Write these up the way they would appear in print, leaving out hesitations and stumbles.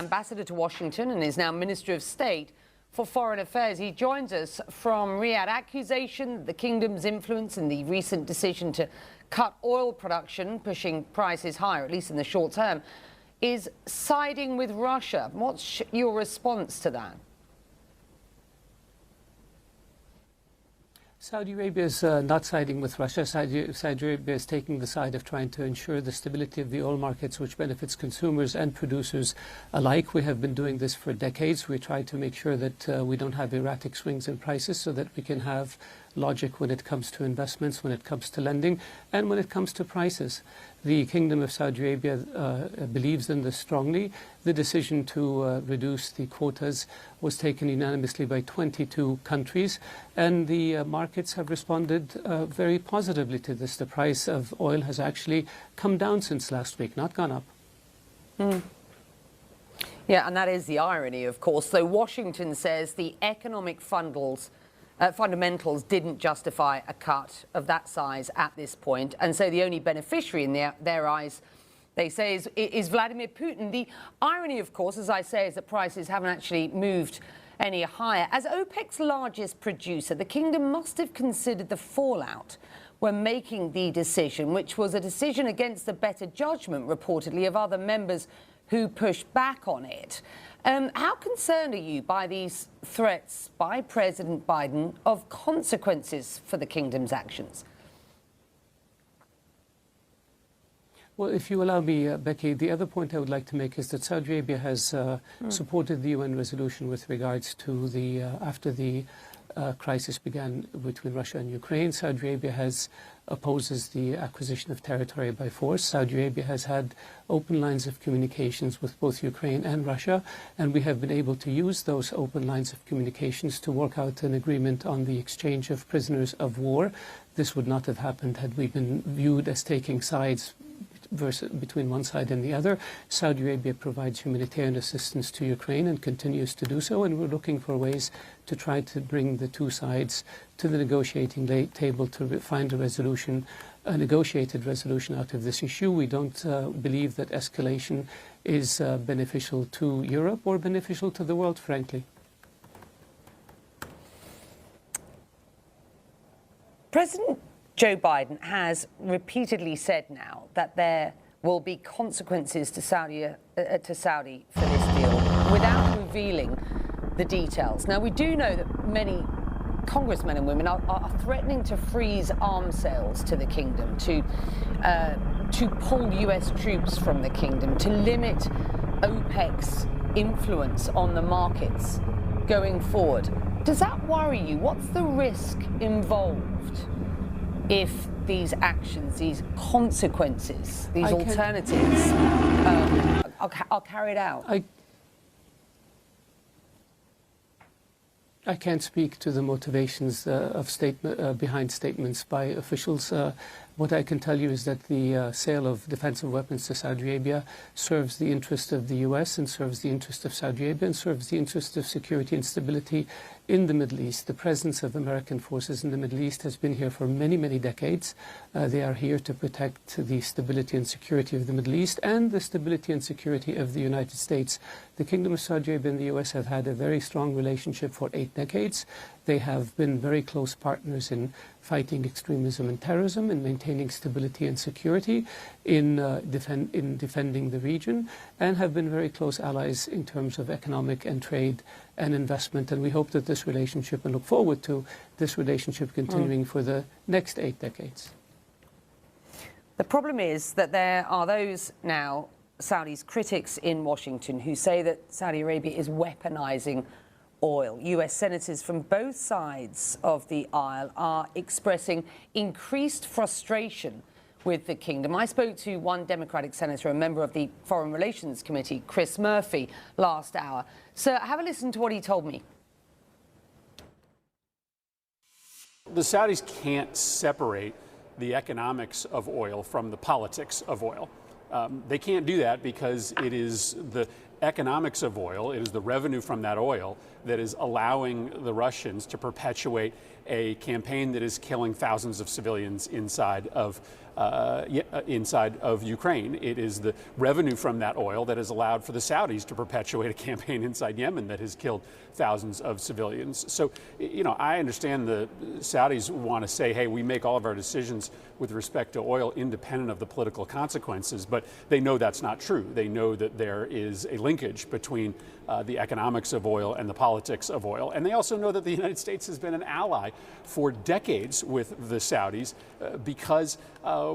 Ambassador to Washington and is now Minister of State for Foreign Affairs. He joins us from Riyadh. Accusation that the kingdom's influence in the recent decision to cut oil production, pushing prices higher, at least in the short term, is siding with Russia. What's your response to that? Saudi Arabia is not siding with Russia. Saudi Arabia is taking the side of trying to ensure the stability of the oil markets, which benefits consumers and producers alike. We have been doing this for decades. We try to make sure that we don't have erratic swings in prices so that we can have logic when it comes to investments, when it comes to lending, and when it comes to prices. The Kingdom of Saudi Arabia believes in this strongly. The decision to reduce the quotas was taken unanimously by 22 countries, and the markets have responded very positively to this. The price of oil has actually come down since last week, not gone up. Yeah, and that is the irony, of course. Though Washington says the economic fundamentals didn't justify a cut of that size at this point. And so the only beneficiary in their eyes, they say, is Vladimir Putin. The irony, of course, as I say, is that prices haven't actually moved any higher. As OPEC's largest producer, the kingdom must have considered the fallout when making the decision, which was a decision against the better judgment, reportedly, of other members who pushed back on it. How concerned are you by these threats by President Biden of consequences for the kingdom's actions? Well, if you allow me, Becky, the other point I would like to make is that Saudi Arabia has supported the UN resolution with regards to the, after the crisis began between Russia and Ukraine. Saudi Arabia opposes the acquisition of territory by force. Saudi Arabia has had open lines of communications with both Ukraine and Russia, and we have been able to use those open lines of communications to work out an agreement on the exchange of prisoners of war. This would not have happened had we been viewed as taking sides between one side and the other. Saudi Arabia provides humanitarian assistance to Ukraine and continues to do so, and we're looking for ways to try to bring the two sides to the negotiating table to find a resolution, a negotiated resolution out of this issue. We don't believe that escalation is beneficial to Europe or beneficial to the world, frankly. President Joe Biden has repeatedly said now that there will be consequences to Saudi for this deal without revealing the details. Now, we do know that many congressmen and women are threatening to freeze arms sales to the kingdom, to pull US troops from the kingdom, to limit OPEC's influence on the markets going forward. Does that worry you? What's the risk involved if these actions, these consequences, these alternatives are carried out? I can't speak to the motivations behind statements by officials. What I can tell you is that the sale of defensive weapons to Saudi Arabia serves the interest of the US and serves the interest of Saudi Arabia and serves the interest of security and stability in the Middle East. The presence of American forces in the Middle East has been here for many, many decades. They are here to protect the stability and security of the Middle East and the stability and security of the United States. The Kingdom of Saudi Arabia and the US have had a very strong relationship for 8 decades. They have been very close partners in fighting extremism and terrorism, in maintaining stability and security, in defending the region, and have been very close allies in terms of economic and trade and investment. And we hope that this relationship, and look forward to this relationship continuing for the next 8 decades. The problem is that there are those now, Saudi's critics in Washington, who say that Saudi Arabia is weaponizing oil. US senators from both sides of the aisle are expressing increased frustration with the kingdom. I spoke to one Democratic senator, a member of the Foreign Relations Committee, Chris Murphy, last hour. So have a listen to what he told me. The Saudis can't separate the economics of oil from the politics of oil. They can't do that because it is the economics of oil, it is the revenue from that oil that is allowing the Russians to perpetuate a campaign that is killing thousands of civilians inside of inside of Ukraine. It is the revenue from that oil that has allowed for the Saudis to perpetuate a campaign inside Yemen that has killed thousands of civilians. So, I understand the Saudis want to say, hey, we make all of our decisions with respect to oil independent of the political consequences, but they know that's not true. They know that there is a linkage between the economics of oil and the politics of oil. And they also know that the United States has been an ally for decades with the Saudis because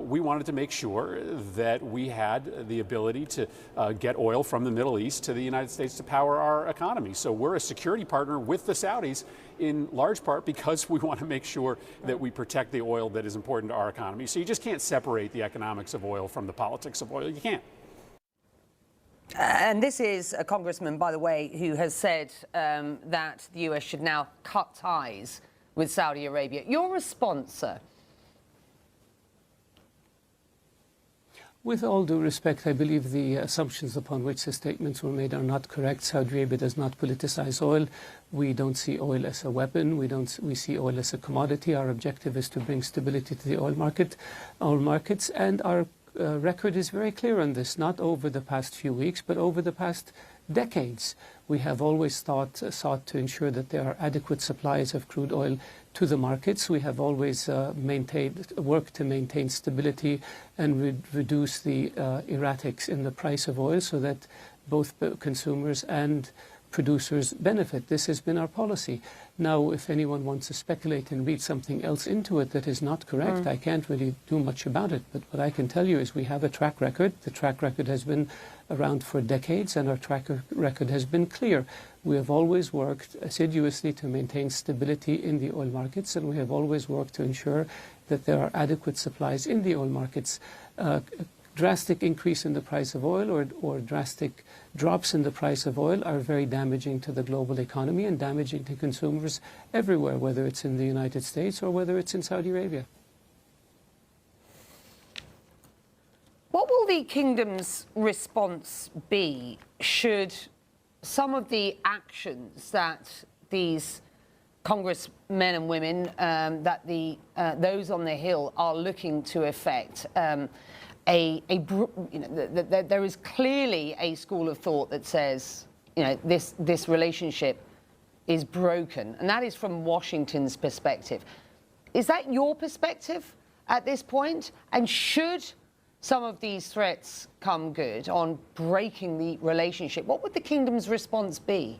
we wanted to make sure that we had the ability to get oil from the Middle East to the United States to power our economy. So we're a security partner with the Saudis in large part because we want to make sure that we protect the oil that is important to our economy. So you just can't separate the economics of oil from the politics of oil. You can't. And this is a congressman, by the way, who has said that the US should now cut ties with Saudi Arabia. Your response, sir? With all due respect, I believe the assumptions upon which the statements were made are not correct. Saudi Arabia does not politicize oil. We don't see oil as a weapon. We see oil as a commodity. Our objective is to bring stability to the oil markets, and our record is very clear on this, not over the past few weeks, but over the past decades. We have always sought to ensure that there are adequate supplies of crude oil to the markets. We have always worked to maintain stability and reduce the erratics in the price of oil so that both consumers and producers benefit. This has been our policy. Now, if anyone wants to speculate and read something else into it that is not correct, I can't really do much about it. But what I can tell you is we have a track record. The track record has been around for decades, and our track record has been clear. We have always worked assiduously to maintain stability in the oil markets, and we have always worked to ensure that there are adequate supplies in the oil markets. Drastic increase in the price of oil or drastic drops in the price of oil are very damaging to the global economy and damaging to consumers everywhere, whether it's in the United States or whether it's in Saudi Arabia. What will the kingdom's response be should some of the actions that these congressmen and women, those on the Hill are looking to effect? There is clearly a school of thought that says, this relationship is broken, and that is from Washington's perspective. Is that your perspective at this point? And should some of these threats come good on breaking the relationship, what would the kingdom's response be?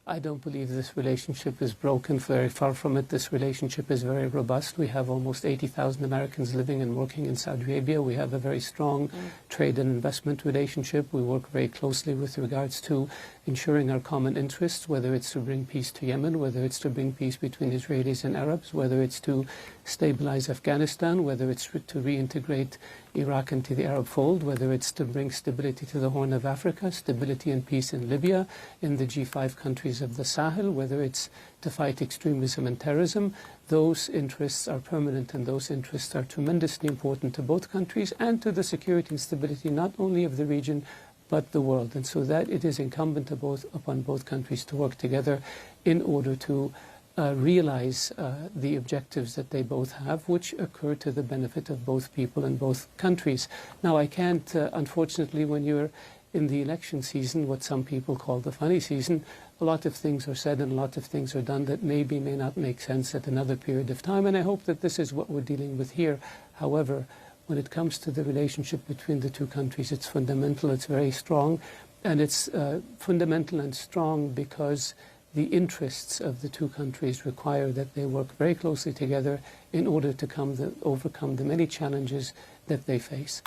I don't believe this relationship is broken. Very far from it. This relationship is very robust. We have almost 80,000 Americans living and working in Saudi Arabia. We have a very strong trade and investment relationship. We work very closely with regards to ensuring our common interests, whether it's to bring peace to Yemen, whether it's to bring peace between Israelis and Arabs, whether it's to stabilize Afghanistan, whether it's to reintegrate Iraq into the Arab fold, whether it's to bring stability to the Horn of Africa, stability and peace in Libya, in the G5 countries of the Sahel, whether it's to fight extremism and terrorism. Those interests are permanent, and those interests are tremendously important to both countries and to the security and stability not only of the region but the world. And so that it is incumbent upon both countries to work together in order to realize the objectives that they both have, which occur to the benefit of both people and both countries. Now, I can't, unfortunately, when you're in the election season, what some people call the funny season, a lot of things are said and a lot of things are done that may not make sense at another period of time, and I hope that this is what we're dealing with here. However, when it comes to the relationship between the two countries, it's fundamental, it's very strong, and it's fundamental and strong because the interests of the two countries require that they work very closely together in order to overcome the many challenges that they face.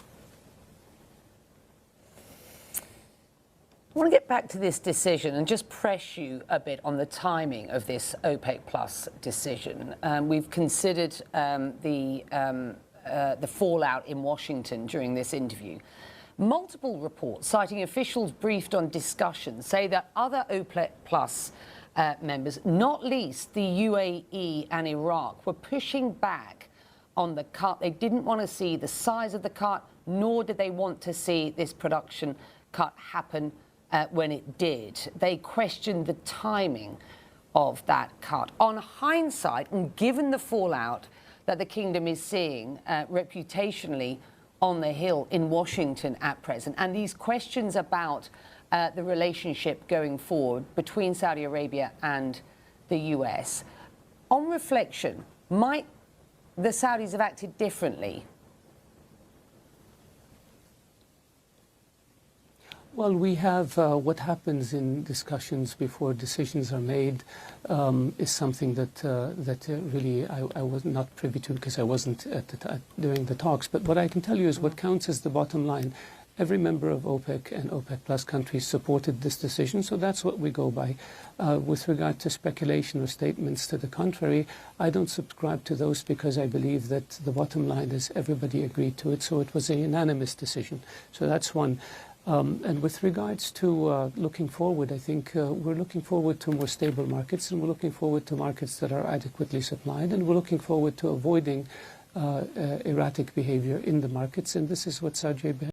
I want to get back to this decision and just press you a bit on the timing of this OPEC Plus decision. We've considered the fallout in Washington during this interview. Multiple reports citing officials briefed on discussions say that other OPEC Plus members, not least the UAE and Iraq, were pushing back on the cut. They didn't want to see the size of the cut, nor did they want to see this production cut happen when it did. They questioned the timing. of that cut. On hindsight, and given the fallout that the kingdom is seeing reputationally on the Hill in Washington at present, and these questions about the relationship going forward between Saudi Arabia and the US, on reflection, might the Saudis have acted differently? Well, we have what happens in discussions before decisions are made is something that really I was not privy to because I wasn't during the talks. But what I can tell you is what counts as the bottom line. Every member of OPEC and OPEC Plus countries supported this decision, so that's what we go by. With regard to speculation or statements to the contrary, I don't subscribe to those because I believe that the bottom line is everybody agreed to it, so it was a unanimous decision. So that's one. And with regards to looking forward, I think we're looking forward to more stable markets, and we're looking forward to markets that are adequately supplied, and we're looking forward to avoiding erratic behavior in the markets, and this is what Saudi Arabia